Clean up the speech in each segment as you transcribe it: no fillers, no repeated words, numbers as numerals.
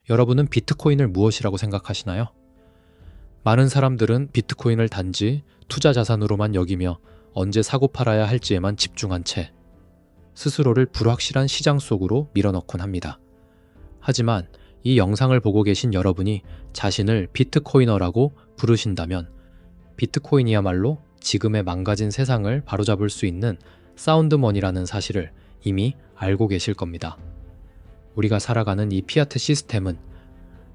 여러분은 비트코인을 무엇이라고 생각하시나요? 많은 사람들은 비트코인을 단지 투자 자산으로만 여기며 언제 사고 팔아야 할지에만 집중한 채 스스로를 불확실한 시장 속으로 밀어넣곤 합니다. 하지만 이 영상을 보고 계신 여러분이 자신을 비트코이너라고 부르신다면 비트코인이야말로 지금의 망가진 세상을 바로잡을 수 있는 사운드머니라는 사실을 이미 알고 계실 겁니다. 우리가 살아가는 이 피아트 시스템은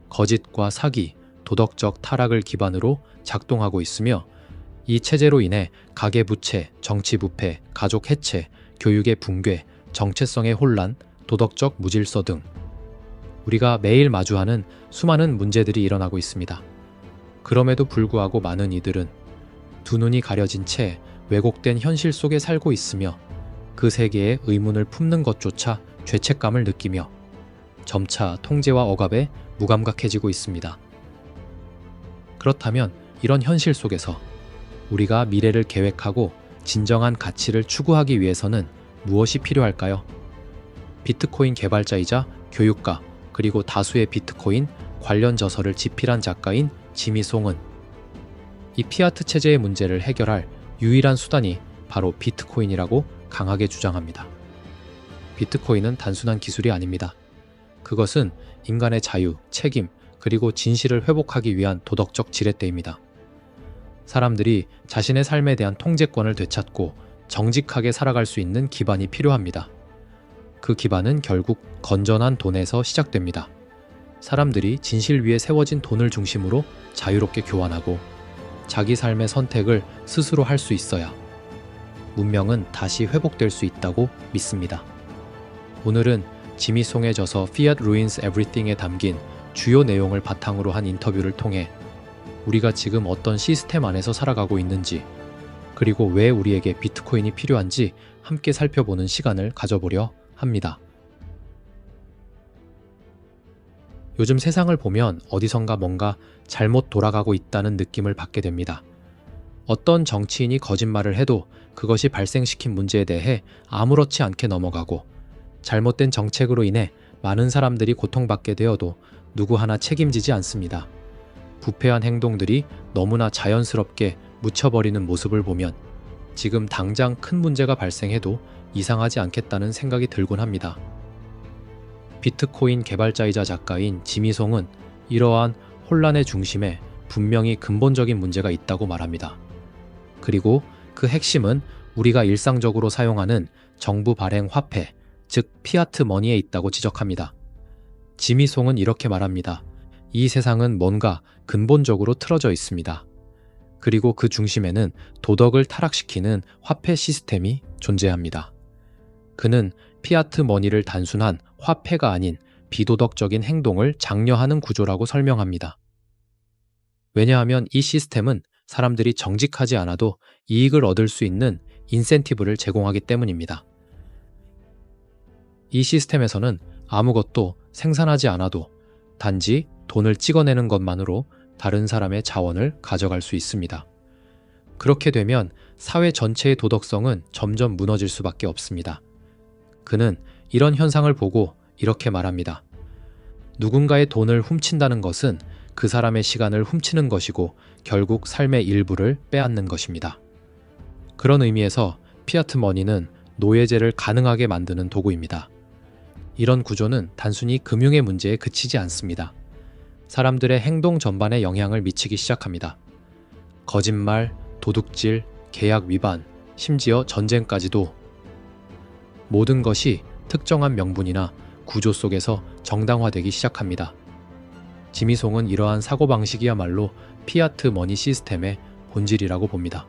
거짓과 사기, 도덕적 타락을 기반으로 작동하고 있으며 이 체제로 인해 가계부채, 정치부패, 가족 해체, 교육의 붕괴, 정체성의 혼란, 도덕적 무질서 등 우리가 매일 마주하는 수많은 문제들이 일어나고 있습니다. 그럼에도 불구하고 많은 이들은 두 눈이 가려진 채 왜곡된 현실 속에 살고 있으며 그 세계에 의문을 품는 것조차 죄책감을 느끼며 점차 통제와 억압에 무감각해지고 있습니다. 그렇다면 이런 현실 속에서 우리가 미래를 계획하고 진정한 가치를 추구하기 위해서는 무엇이 필요할까요? 비트코인 개발자이자 교육가 그리고 다수의 비트코인 관련 저서를 집필한 작가인 지미 송은 이 피아트 체제의 문제를 해결할 유일한 수단이 바로 비트코인이라고 강하게 주장합니다. 비트코인은 단순한 기술이 아닙니다. 그것은 인간의 자유, 책임, 그리고 진실을 회복하기 위한 도덕적 지렛대입니다. 사람들이 자신의 삶에 대한 통제권을 되찾고 정직하게 살아갈 수 있는 기반이 필요합니다. 그 기반은 결국 건전한 돈에서 시작됩니다. 사람들이 진실 위에 세워진 돈을 중심으로 자유롭게 교환하고 자기 삶의 선택을 스스로 할 수 있어야 문명은 다시 회복될 수 있다고 믿습니다. 오늘은 지미 송의 저서 Fiat Ruins Everything에 담긴 주요 내용을 바탕으로 한 인터뷰를 통해 우리가 지금 어떤 시스템 안에서 살아가고 있는지 그리고 왜 우리에게 비트코인이 필요한지 함께 살펴보는 시간을 가져보려 합니다. 요즘 세상을 보면 어디선가 뭔가 잘못 돌아가고 있다는 느낌을 받게 됩니다. 어떤 정치인이 거짓말을 해도 그것이 발생시킨 문제에 대해 아무렇지 않게 넘어가고 잘못된 정책으로 인해 많은 사람들이 고통받게 되어도 누구 하나 책임지지 않습니다. 부패한 행동들이 너무나 자연스럽게 묻혀버리는 모습을 보면 지금 당장 큰 문제가 발생해도 이상하지 않겠다는 생각이 들곤 합니다. 비트코인 개발자이자 작가인 지미 송은 이러한 혼란의 중심에 분명히 근본적인 문제가 있다고 말합니다. 그리고 그 핵심은 우리가 일상적으로 사용하는 정부 발행 화폐, 즉 피아트 머니에 있다고 지적합니다. 지미 송은 이렇게 말합니다. 이 세상은 뭔가 근본적으로 틀어져 있습니다. 그리고 그 중심에는 도덕을 타락시키는 화폐 시스템이 존재합니다. 그는 피아트 머니를 단순한 화폐가 아닌 비도덕적인 행동을 장려하는 구조라고 설명합니다. 왜냐하면 이 시스템은 사람들이 정직하지 않아도 이익을 얻을 수 있는 인센티브를 제공하기 때문입니다. 이 시스템에서는 아무것도 생산하지 않아도 단지 돈을 찍어내는 것만으로 다른 사람의 자원을 가져갈 수 있습니다. 그렇게 되면 사회 전체의 도덕성은 점점 무너질 수밖에 없습니다. 그는 이런 현상을 보고 이렇게 말합니다. 누군가의 돈을 훔친다는 것은 그 사람의 시간을 훔치는 것이고 결국 삶의 일부를 빼앗는 것입니다. 그런 의미에서 피아트 머니는 노예제를 가능하게 만드는 도구입니다. 이런 구조는 단순히 금융의 문제에 그치지 않습니다. 사람들의 행동 전반에 영향을 미치기 시작합니다. 거짓말, 도둑질, 계약 위반, 심지어 전쟁까지도 모든 것이 특정한 명분이나 구조 속에서 정당화되기 시작합니다. 지미 송은 이러한 사고방식이야말로 피아트 머니 시스템의 본질이라고 봅니다.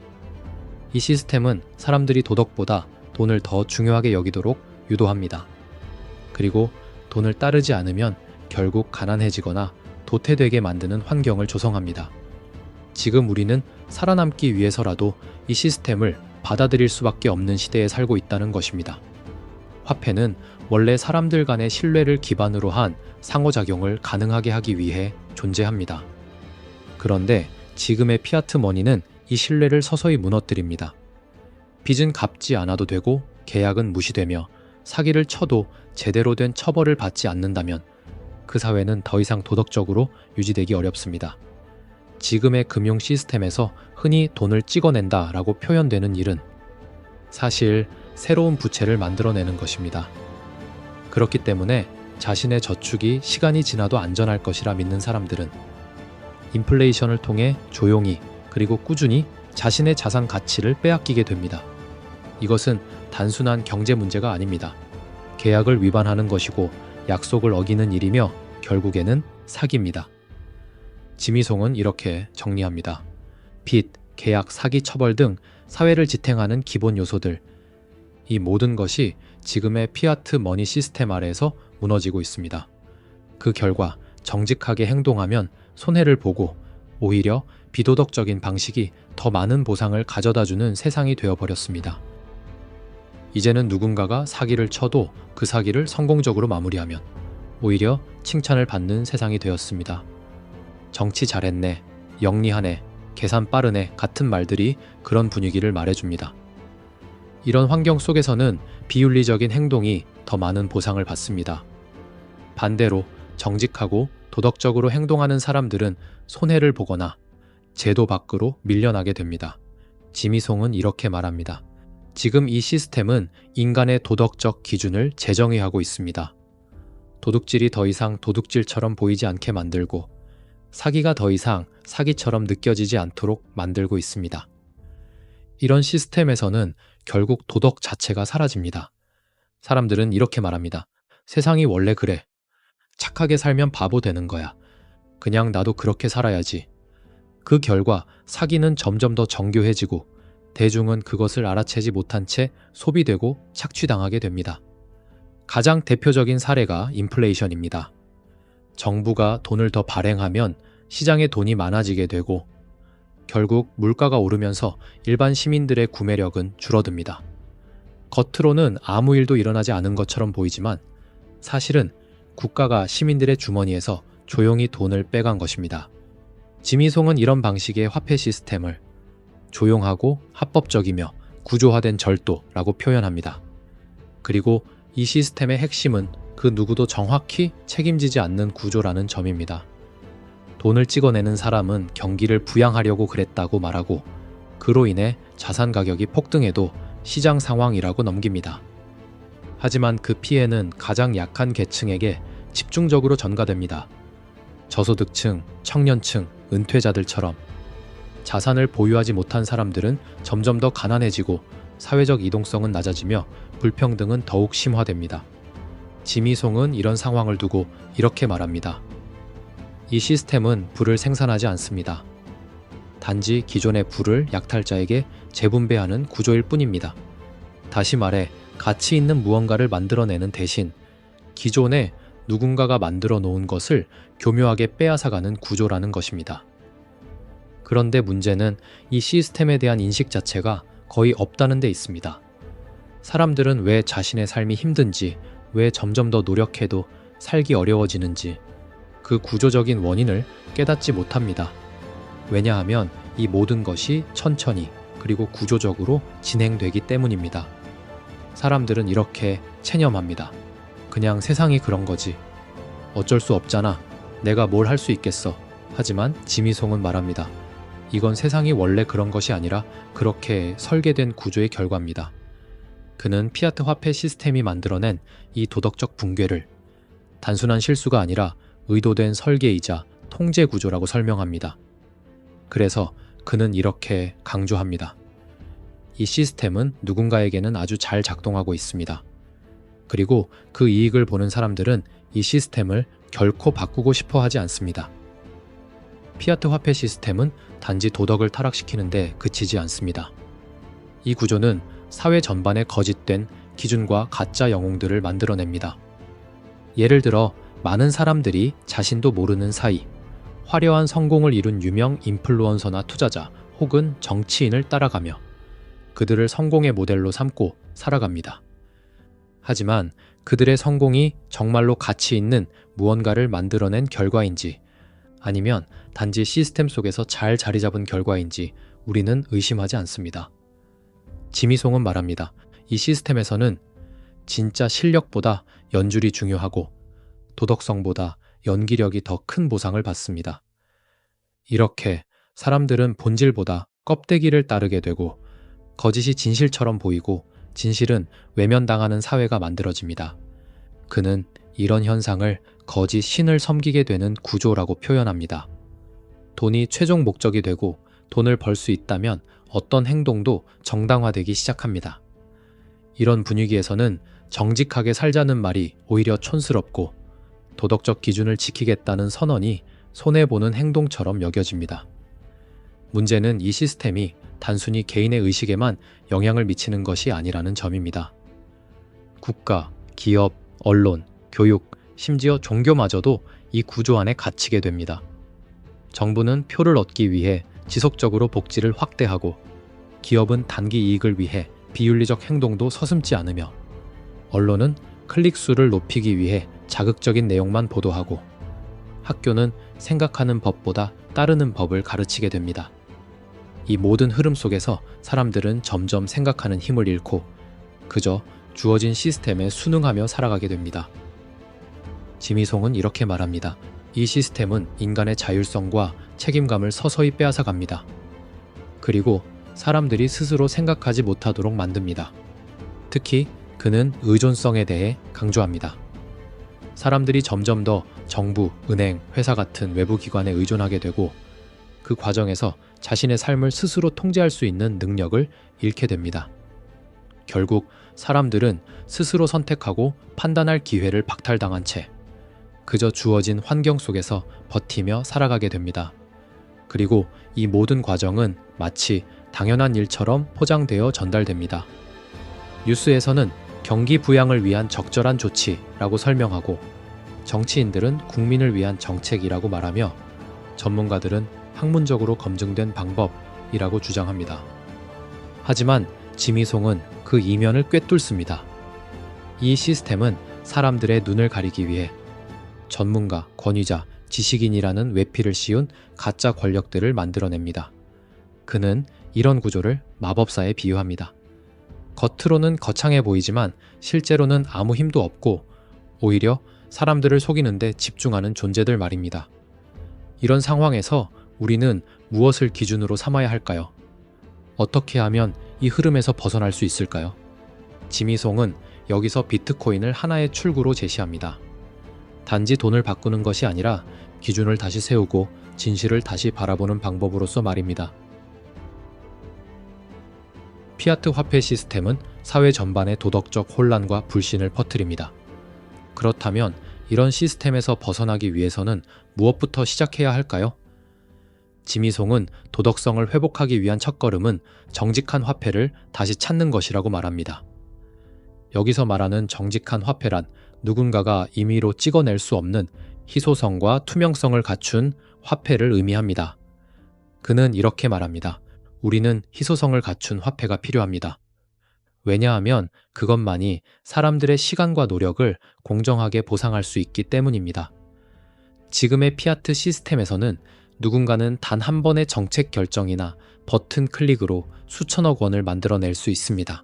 이 시스템은 사람들이 도덕보다 돈을 더 중요하게 여기도록 유도합니다. 그리고 돈을 따르지 않으면 결국 가난해지거나 도태되게 만드는 환경을 조성합니다. 지금 우리는 살아남기 위해서라도 이 시스템을 받아들일 수밖에 없는 시대에 살고 있다는 것입니다. 화폐는 원래 사람들 간의 신뢰를 기반으로 한 상호작용을 가능하게 하기 위해 존재합니다. 그런데 지금의 피아트 머니는 이 신뢰를 서서히 무너뜨립니다. 빚은 갚지 않아도 되고 계약은 무시되며 사기를 쳐도 제대로 된 처벌을 받지 않는다면 그 사회는 더 이상 도덕적으로 유지되기 어렵습니다. 지금의 금융 시스템에서 흔히 돈을 찍어낸다 라고 표현되는 일은 사실 새로운 부채를 만들어내는 것입니다. 그렇기 때문에 자신의 저축이 시간이 지나도 안전할 것이라 믿는 사람들은 인플레이션을 통해 조용히 그리고 꾸준히 자신의 자산 가치를 빼앗기게 됩니다. 이것은 단순한 경제 문제가 아닙니다. 계약을 위반하는 것이고 약속을 어기는 일이며 결국에는 사기입니다. 지미송은 이렇게 정리합니다. 빚, 계약, 사기, 처벌 등 사회를 지탱하는 기본 요소들. 이 모든 것이 지금의 피아트 머니 시스템 아래에서 무너지고 있습니다. 그 결과 정직하게 행동하면 손해를 보고 오히려 비도덕적인 방식이 더 많은 보상을 가져다주는 세상이 되어버렸습니다. 이제는 누군가가 사기를 쳐도 그 사기를 성공적으로 마무리하면 오히려 칭찬을 받는 세상이 되었습니다. 정치 잘했네, 영리하네, 계산 빠르네 같은 말들이 그런 분위기를 말해줍니다. 이런 환경 속에서는 비윤리적인 행동이 더 많은 보상을 받습니다. 반대로 정직하고 도덕적으로 행동하는 사람들은 손해를 보거나 제도 밖으로 밀려나게 됩니다. 지미송은 이렇게 말합니다. 지금 이 시스템은 인간의 도덕적 기준을 재정의하고 있습니다. 도둑질이 더 이상 도둑질처럼 보이지 않게 만들고 사기가 더 이상 사기처럼 느껴지지 않도록 만들고 있습니다. 이런 시스템에서는 결국 도덕 자체가 사라집니다. 사람들은 이렇게 말합니다. 세상이 원래 그래. 착하게 살면 바보 되는 거야. 그냥 나도 그렇게 살아야지. 그 결과 사기는 점점 더 정교해지고 대중은 그것을 알아채지 못한 채 소비되고 착취당하게 됩니다. 가장 대표적인 사례가 인플레이션입니다. 정부가 돈을 더 발행하면 시장에 돈이 많아지게 되고 결국 물가가 오르면서 일반 시민들의 구매력은 줄어듭니다. 겉으로는 아무 일도 일어나지 않은 것처럼 보이지만 사실은 국가가 시민들의 주머니에서 조용히 돈을 빼간 것입니다. 지미송은 이런 방식의 화폐 시스템을 조용하고 합법적이며 구조화된 절도라고 표현합니다. 그리고 이 시스템의 핵심은 그 누구도 정확히 책임지지 않는 구조라는 점입니다. 돈을 찍어내는 사람은 경기를 부양하려고 그랬다고 말하고 그로 인해 자산 가격이 폭등해도 시장 상황이라고 넘깁니다. 하지만 그 피해는 가장 약한 계층에게 집중적으로 전가됩니다. 저소득층, 청년층, 은퇴자들처럼 자산을 보유하지 못한 사람들은 점점 더 가난해지고 사회적 이동성은 낮아지며 불평등은 더욱 심화됩니다. 지미송은 이런 상황을 두고 이렇게 말합니다. 이 시스템은 부를 생산하지 않습니다. 단지 기존의 부를 약탈자에게 재분배하는 구조일 뿐입니다. 다시 말해 가치 있는 무언가를 만들어내는 대신 기존에 누군가가 만들어 놓은 것을 교묘하게 빼앗아가는 구조라는 것입니다. 그런데 문제는 이 시스템에 대한 인식 자체가 거의 없다는 데 있습니다. 사람들은 왜 자신의 삶이 힘든지, 왜 점점 더 노력해도 살기 어려워지는지 그 구조적인 원인을 깨닫지 못합니다. 왜냐하면 이 모든 것이 천천히 그리고 구조적으로 진행되기 때문입니다. 사람들은 이렇게 체념합니다. 그냥 세상이 그런 거지. 어쩔 수 없잖아. 내가 뭘 할 수 있겠어. 하지만 지미송은 말합니다. 이건 세상이 원래 그런 것이 아니라 그렇게 설계된 구조의 결과입니다. 그는 피아트 화폐 시스템이 만들어낸 이 도덕적 붕괴를 단순한 실수가 아니라 의도된 설계이자 통제 구조라고 설명합니다. 그래서 그는 이렇게 강조합니다. 이 시스템은 누군가에게는 아주 잘 작동하고 있습니다. 그리고 그 이익을 보는 사람들은 이 시스템을 결코 바꾸고 싶어 하지 않습니다. 피아트 화폐 시스템은 단지 도덕을 타락시키는데 그치지 않습니다. 이 구조는 사회 전반에 거짓된 기준과 가짜 영웅들을 만들어냅니다. 예를 들어 많은 사람들이 자신도 모르는 사이 화려한 성공을 이룬 유명 인플루언서나 투자자 혹은 정치인을 따라가며 그들을 성공의 모델로 삼고 살아갑니다. 하지만 그들의 성공이 정말로 가치 있는 무언가를 만들어낸 결과인지 아니면 단지 시스템 속에서 잘 자리 잡은 결과인지 우리는 의심하지 않습니다. 지미송은 말합니다. 이 시스템에서는 진짜 실력보다 연줄이 중요하고 도덕성보다 연기력이 더 큰 보상을 받습니다. 이렇게 사람들은 본질보다 껍데기를 따르게 되고 거짓이 진실처럼 보이고 진실은 외면당하는 사회가 만들어집니다. 그는 이런 현상을 거짓 신을 섬기게 되는 구조라고 표현합니다. 돈이 최종 목적이 되고 돈을 벌 수 있다면 어떤 행동도 정당화되기 시작합니다. 이런 분위기에서는 정직하게 살자는 말이 오히려 촌스럽고 도덕적 기준을 지키겠다는 선언이 손해보는 행동처럼 여겨집니다. 문제는 이 시스템이 단순히 개인의 의식에만 영향을 미치는 것이 아니라는 점입니다. 국가, 기업, 언론, 교육, 심지어 종교마저도 이 구조 안에 갇히게 됩니다. 정부는 표를 얻기 위해 지속적으로 복지를 확대하고 기업은 단기 이익을 위해 비윤리적 행동도 서슴지 않으며 언론은 클릭 수를 높이기 위해 자극적인 내용만 보도하고 학교는 생각하는 법보다 따르는 법을 가르치게 됩니다. 이 모든 흐름 속에서 사람들은 점점 생각하는 힘을 잃고 그저 주어진 시스템에 순응하며 살아가게 됩니다. 지미송은 이렇게 말합니다. 이 시스템은 인간의 자율성과 책임감을 서서히 빼앗아 갑니다. 그리고 사람들이 스스로 생각하지 못하도록 만듭니다. 특히 그는 의존성에 대해 강조합니다. 사람들이 점점 더 정부, 은행, 회사 같은 외부 기관에 의존하게 되고 그 과정에서 자신의 삶을 스스로 통제할 수 있는 능력을 잃게 됩니다. 결국 사람들은 스스로 선택하고 판단할 기회를 박탈당한 채 그저 주어진 환경 속에서 버티며 살아가게 됩니다. 그리고 이 모든 과정은 마치 당연한 일처럼 포장되어 전달됩니다. 뉴스에서는 경기 부양을 위한 적절한 조치라고 설명하고 정치인들은 국민을 위한 정책이라고 말하며 전문가들은 학문적으로 검증된 방법이라고 주장합니다. 하지만 지미송은 그 이면을 꿰뚫습니다. 이 시스템은 사람들의 눈을 가리기 위해 전문가, 권위자, 지식인이라는 외피를 씌운 가짜 권력들을 만들어냅니다. 그는 이런 구조를 마법사에 비유합니다. 겉으로는 거창해 보이지만 실제로는 아무 힘도 없고 오히려 사람들을 속이는 데 집중하는 존재들 말입니다. 이런 상황에서 우리는 무엇을 기준으로 삼아야 할까요? 어떻게 하면 이 흐름에서 벗어날 수 있을까요? 지미송은 여기서 비트코인을 하나의 출구로 제시합니다. 단지 돈을 바꾸는 것이 아니라 기준을 다시 세우고 진실을 다시 바라보는 방법으로서 말입니다. 피아트 화폐 시스템은 사회 전반에 도덕적 혼란과 불신을 퍼뜨립니다. 그렇다면 이런 시스템에서 벗어나기 위해서는 무엇부터 시작해야 할까요? 지미송은 도덕성을 회복하기 위한 첫걸음은 정직한 화폐를 다시 찾는 것이라고 말합니다. 여기서 말하는 정직한 화폐란 누군가가 임의로 찍어낼 수 없는 희소성과 투명성을 갖춘 화폐를 의미합니다. 그는 이렇게 말합니다. 우리는 희소성을 갖춘 화폐가 필요합니다. 왜냐하면 그것만이 사람들의 시간과 노력을 공정하게 보상할 수 있기 때문입니다. 지금의 피아트 시스템에서는 누군가는 단 한 번의 정책 결정이나 버튼 클릭으로 수천억 원을 만들어낼 수 있습니다.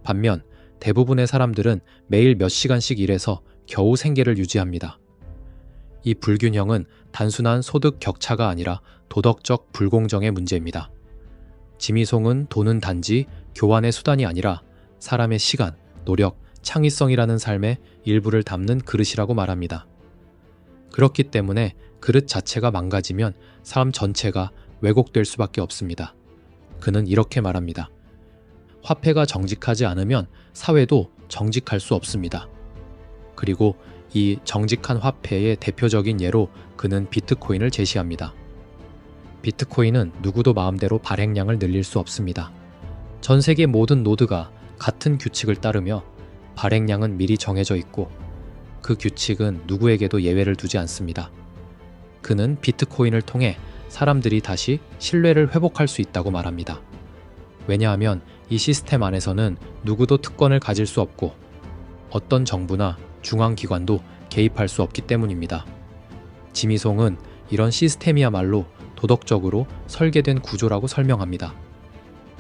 반면 대부분의 사람들은 매일 몇 시간씩 일해서 겨우 생계를 유지합니다. 이 불균형은 단순한 소득 격차가 아니라 도덕적 불공정의 문제입니다. 지미송은 돈은 단지 교환의 수단이 아니라 사람의 시간, 노력, 창의성이라는 삶의 일부를 담는 그릇이라고 말합니다. 그렇기 때문에 그릇 자체가 망가지면 삶 전체가 왜곡될 수밖에 없습니다. 그는 이렇게 말합니다. 화폐가 정직하지 않으면 사회도 정직할 수 없습니다. 그리고 이 정직한 화폐의 대표적인 예로 그는 비트코인을 제시합니다. 비트코인은 누구도 마음대로 발행량을 늘릴 수 없습니다. 전 세계 모든 노드가 같은 규칙을 따르며 발행량은 미리 정해져 있고 그 규칙은 누구에게도 예외를 두지 않습니다. 그는 비트코인을 통해 사람들이 다시 신뢰를 회복할 수 있다고 말합니다. 왜냐하면 이 시스템 안에서는 누구도 특권을 가질 수 없고 어떤 정부나 중앙기관도 개입할 수 없기 때문입니다. 지미송은 이런 시스템이야말로 도덕적으로 설계된 구조라고 설명합니다.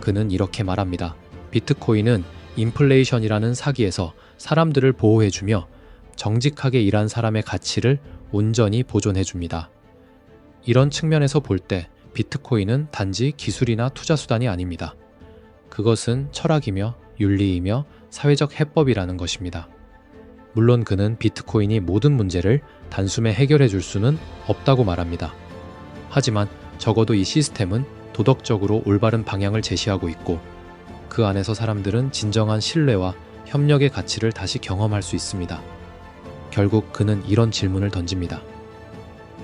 그는 이렇게 말합니다. 비트코인은 인플레이션이라는 사기에서 사람들을 보호해주며 정직하게 일한 사람의 가치를 온전히 보존해 줍니다. 이런 측면에서 볼 때 비트코인은 단지 기술이나 투자 수단이 아닙니다. 그것은 철학이며 윤리이며 사회적 해법이라는 것입니다. 물론 그는 비트코인이 모든 문제를 단숨에 해결해 줄 수는 없다고 말합니다. 하지만 적어도 이 시스템은 도덕적으로 올바른 방향을 제시하고 있고 그 안에서 사람들은 진정한 신뢰와 협력의 가치를 다시 경험할 수 있습니다. 결국 그는 이런 질문을 던집니다.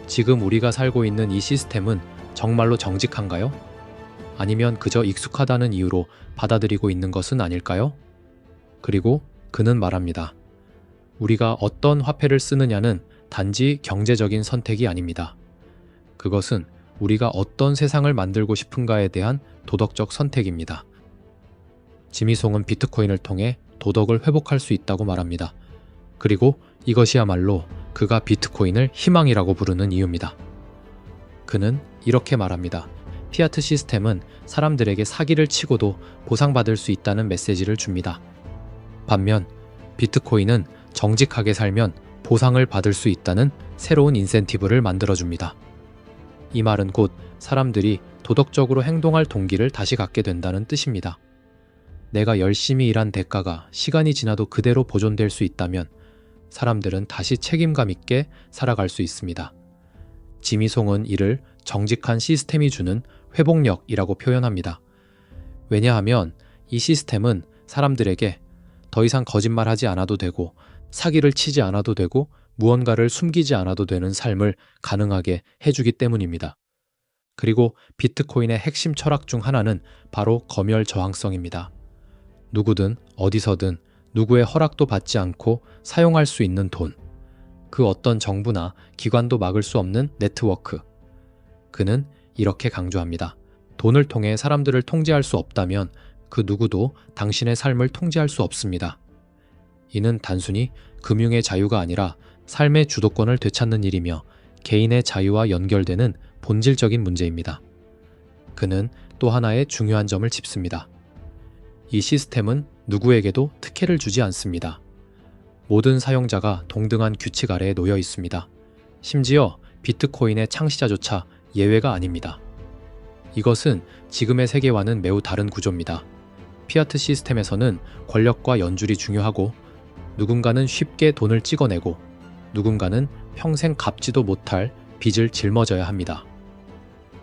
지금 우리가 살고 있는 이 시스템은 정말로 정직한가요? 아니면 그저 익숙하다는 이유로 받아들이고 있는 것은 아닐까요? 그리고 그는 말합니다. 우리가 어떤 화폐를 쓰느냐는 단지 경제적인 선택이 아닙니다. 그것은 우리가 어떤 세상을 만들고 싶은가에 대한 도덕적 선택입니다. 지미송은 비트코인을 통해 도덕을 회복할 수 있다고 말합니다. 그리고 이것이야말로 그가 비트코인을 희망이라고 부르는 이유입니다. 그는 이렇게 말합니다. 피아트 시스템은 사람들에게 사기를 치고도 보상받을 수 있다는 메시지를 줍니다. 반면 비트코인은 정직하게 살면 보상을 받을 수 있다는 새로운 인센티브를 만들어줍니다. 이 말은 곧 사람들이 도덕적으로 행동할 동기를 다시 갖게 된다는 뜻입니다. 내가 열심히 일한 대가가 시간이 지나도 그대로 보존될 수 있다면 사람들은 다시 책임감 있게 살아갈 수 있습니다. 지미송은 이를 정직한 시스템이 주는 회복력이라고 표현합니다. 왜냐하면 이 시스템은 사람들에게 더 이상 거짓말하지 않아도 되고 사기를 치지 않아도 되고 무언가를 숨기지 않아도 되는 삶을 가능하게 해주기 때문입니다. 그리고 비트코인의 핵심 철학 중 하나는 바로 검열 저항성입니다. 누구든 어디서든 누구의 허락도 받지 않고 사용할 수 있는 돈. 그 어떤 정부나 기관도 막을 수 없는 네트워크. 그는 이렇게 강조합니다. 돈을 통해 사람들을 통제할 수 없다면 그 누구도 당신의 삶을 통제할 수 없습니다. 이는 단순히 금융의 자유가 아니라 삶의 주도권을 되찾는 일이며 개인의 자유와 연결되는 본질적인 문제입니다. 그는 또 하나의 중요한 점을 짚습니다. 이 시스템은 누구에게도 특혜를 주지 않습니다. 모든 사용자가 동등한 규칙 아래에 놓여 있습니다. 심지어 비트코인의 창시자조차 예외가 아닙니다. 이것은 지금의 세계와는 매우 다른 구조입니다. 피아트 시스템에서는 권력과 연줄이 중요하고 누군가는 쉽게 돈을 찍어내고 누군가는 평생 갚지도 못할 빚을 짊어져야 합니다.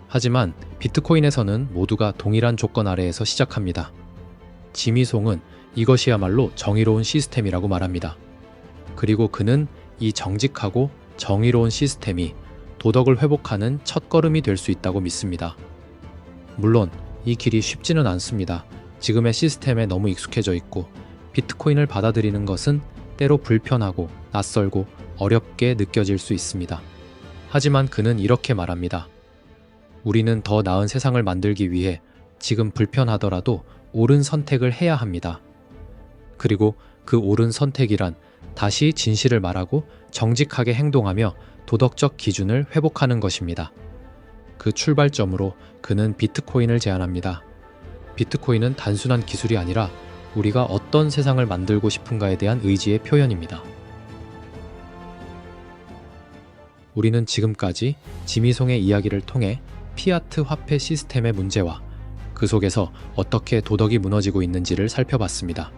하지만 비트코인에서는 모두가 동일한 조건 아래에서 시작합니다. 지미송은 이것이야말로 정의로운 시스템이라고 말합니다. 그리고 그는 이 정직하고 정의로운 시스템이 도덕을 회복하는 첫걸음이 될 수 있다고 믿습니다. 물론 이 길이 쉽지는 않습니다. 지금의 시스템에 너무 익숙해져 있고 비트코인을 받아들이는 것은 때로 불편하고 낯설고 어렵게 느껴질 수 있습니다. 하지만 그는 이렇게 말합니다. 우리는 더 나은 세상을 만들기 위해 지금 불편하더라도 옳은 선택을 해야 합니다. 그리고 그 옳은 선택이란 다시 진실을 말하고 정직하게 행동하며 도덕적 기준을 회복하는 것입니다. 그 출발점으로 그는 비트코인을 제안합니다. 비트코인은 단순한 기술이 아니라 우리가 어떤 세상을 만들고 싶은가에 대한 의지의 표현입니다. 우리는 지금까지 지미송의 이야기를 통해 피아트 화폐 시스템의 문제와 그 속에서 어떻게 도덕이 무너지고 있는지를 살펴봤습니다.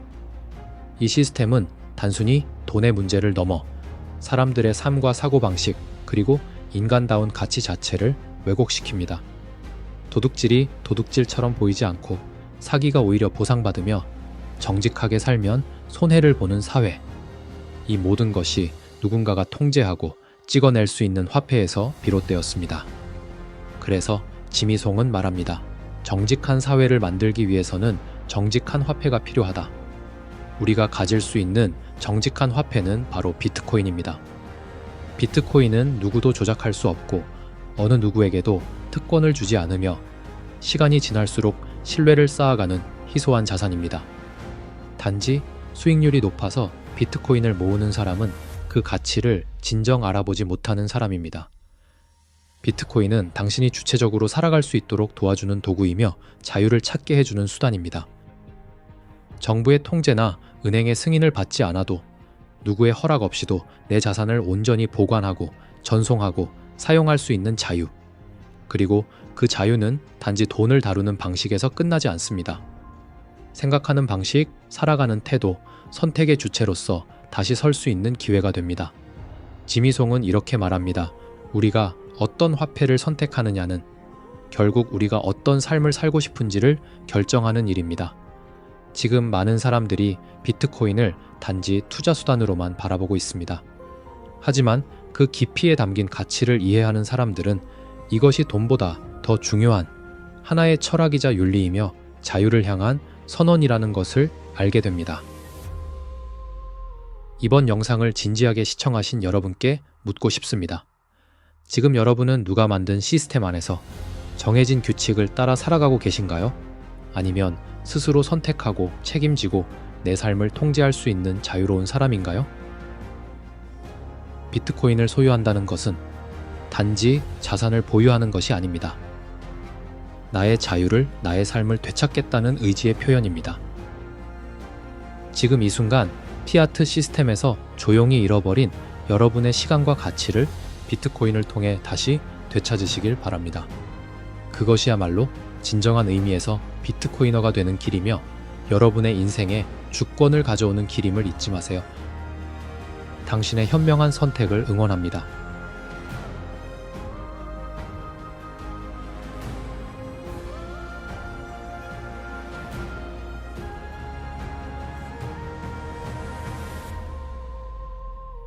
이 시스템은 단순히 돈의 문제를 넘어 사람들의 삶과 사고방식 그리고 인간다운 가치 자체를 왜곡시킵니다. 도둑질이 도둑질처럼 보이지 않고 사기가 오히려 보상받으며 정직하게 살면 손해를 보는 사회. 이 모든 것이 누군가가 통제하고 찍어낼 수 있는 화폐에서 비롯되었습니다. 그래서 지미송은 말합니다. 정직한 사회를 만들기 위해서는 정직한 화폐가 필요하다. 우리가 가질 수 있는 정직한 화폐는 바로 비트코인입니다. 비트코인은 누구도 조작할 수 없고 어느 누구에게도 특권을 주지 않으며 시간이 지날수록 신뢰를 쌓아가는 희소한 자산입니다. 단지 수익률이 높아서 비트코인을 모으는 사람은 그 가치를 진정 알아보지 못하는 사람입니다. 비트코인은 당신이 주체적으로 살아갈 수 있도록 도와주는 도구이며 자유를 찾게 해주는 수단입니다. 정부의 통제나 은행의 승인을 받지 않아도 누구의 허락 없이도 내 자산을 온전히 보관하고 전송하고 사용할 수 있는 자유. 그리고 그 자유는 단지 돈을 다루는 방식에서 끝나지 않습니다. 생각하는 방식, 살아가는 태도, 선택의 주체로서 다시 설 수 있는 기회가 됩니다. 지미송은 이렇게 말합니다. 우리가 어떤 화폐를 선택하느냐는 결국 우리가 어떤 삶을 살고 싶은지를 결정하는 일입니다. 지금 많은 사람들이 비트코인을 단지 투자 수단으로만 바라보고 있습니다. 하지만 그 깊이에 담긴 가치를 이해하는 사람들은 이것이 돈보다 더 중요한 하나의 철학이자 윤리이며 자유를 향한 선언이라는 것을 알게 됩니다. 이번 영상을 진지하게 시청하신 여러분께 묻고 싶습니다. 지금 여러분은 누가 만든 시스템 안에서 정해진 규칙을 따라 살아가고 계신가요? 아니면 스스로 선택하고 책임지고 내 삶을 통제할 수 있는 자유로운 사람인가요? 비트코인을 소유한다는 것은 단지 자산을 보유하는 것이 아닙니다. 나의 자유를, 나의 삶을 되찾겠다는 의지의 표현입니다. 지금 이 순간 피아트 시스템에서 조용히 잃어버린 여러분의 시간과 가치를 비트코인을 통해 다시 되찾으시길 바랍니다. 그것이야말로 진정한 의미에서 비트코이너가 되는 길이며 여러분의 인생에 주권을 가져오는 길임을 잊지 마세요. 당신의 현명한 선택을 응원합니다.